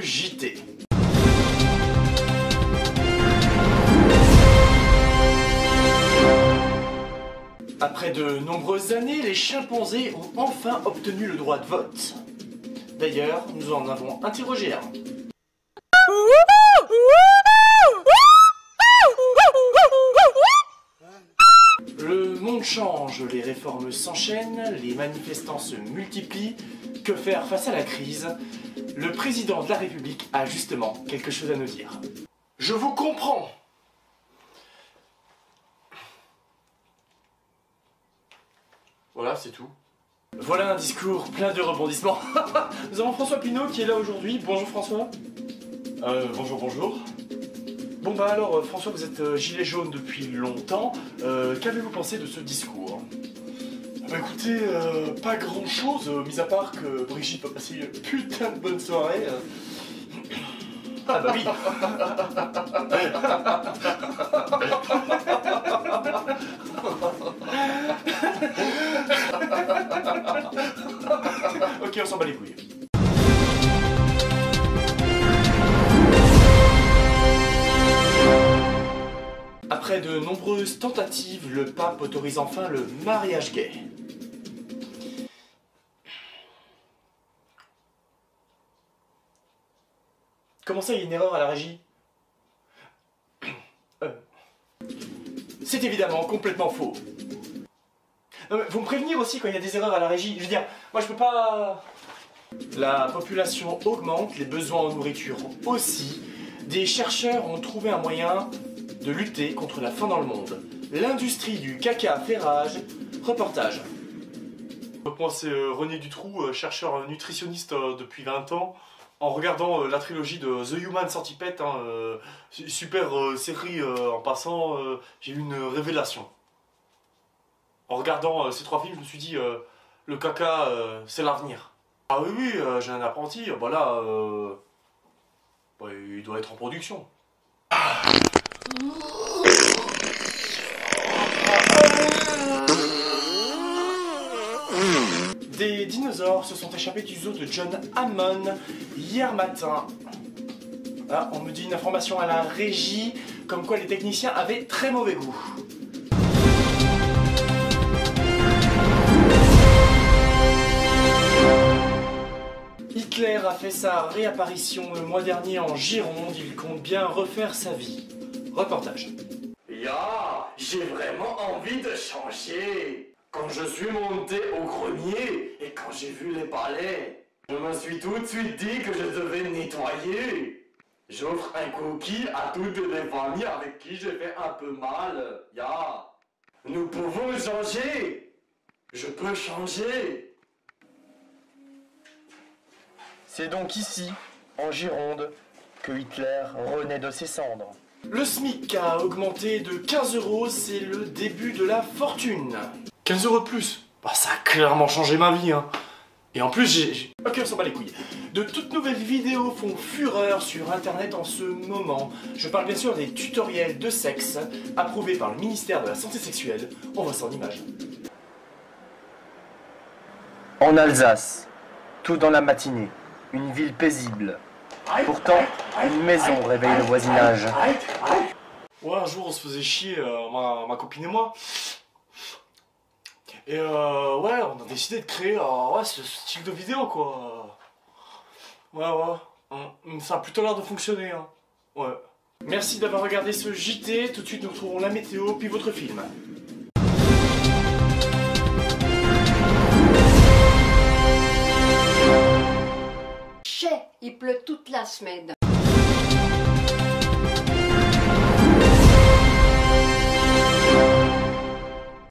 JT. Après de nombreuses années, les chimpanzés ont enfin obtenu le droit de vote. D'ailleurs, nous en avons interrogé un. Le monde change, les réformes s'enchaînent, les manifestants se multiplient. Que faire face à la crise? Le président de la République a justement quelque chose à nous dire. Je vous comprends. Voilà, c'est tout. Voilà un discours plein de rebondissements. Nous avons François Pinault qui est là aujourd'hui. Bonjour François. Bonjour, bonjour. Bon bah alors François, vous êtes gilet jaune depuis longtemps. Qu'avez-vous pensé de ce discours? Bah écoutez, pas grand chose, mis à part que Brigitte va passer une putain de bonne soirée. Ah bah oui. Ok, on s'en bat les couilles. Après de nombreuses tentatives, le pape autorise enfin le mariage gay. Comment ça, il y a une erreur à la régie? C'est évidemment complètement faux. Non, mais vous me prévenir aussi quand il y a des erreurs à la régie. Je veux dire, moi je peux pas... La population augmente, les besoins en nourriture aussi. Des chercheurs ont trouvé un moyen de lutter contre la faim dans le monde. L'industrie du caca fait rage. Reportage. Moi c'est René Dutroux, chercheur nutritionniste depuis 20 ans. En regardant la trilogie de The Human Centipede, super série en passant, j'ai eu une révélation. En regardant ces 3 films, je me suis dit, le caca, c'est l'avenir. Ah oui, oui, j'ai un apprenti, bah là, il doit être en production. Des dinosaures se sont échappés du zoo de John Hammond hier matin. Ah, on me dit une information à la régie, comme quoi les techniciens avaient très mauvais goût. Hitler a fait sa réapparition le mois dernier en Gironde, il compte bien refaire sa vie. Reportage. Ya, j'ai vraiment envie de changer. Quand je suis monté au grenier et quand j'ai vu les balais, je me suis tout de suite dit que je devais nettoyer. J'offre un cookie à toutes les familles avec qui j'ai fait un peu mal. Ya, nous pouvons changer. Je peux changer. C'est donc ici, en Gironde, que Hitler renaît de ses cendres. Le SMIC a augmenté de 15 €, c'est le début de la fortune. 15 € de plus, bah, ça a clairement changé ma vie, hein. Et en plus, j'ai... Ok, on s'en bat les couilles. De toutes nouvelles vidéos font fureur sur internet en ce moment. Je parle bien sûr des tutoriels de sexe, approuvés par le ministère de la Santé sexuelle. On voit ça en images. En Alsace, tout dans la matinée, une ville paisible. Pourtant, une maison réveille le voisinage. Ouais, un jour on se faisait chier, ma copine et moi. Et ouais, on a décidé de créer ce style de vidéo, quoi. Ouais, ça a plutôt l'air de fonctionner, hein. Ouais. Merci d'avoir regardé ce JT. Tout de suite, nous retrouvons la météo, puis votre film. Il pleut toute la semaine.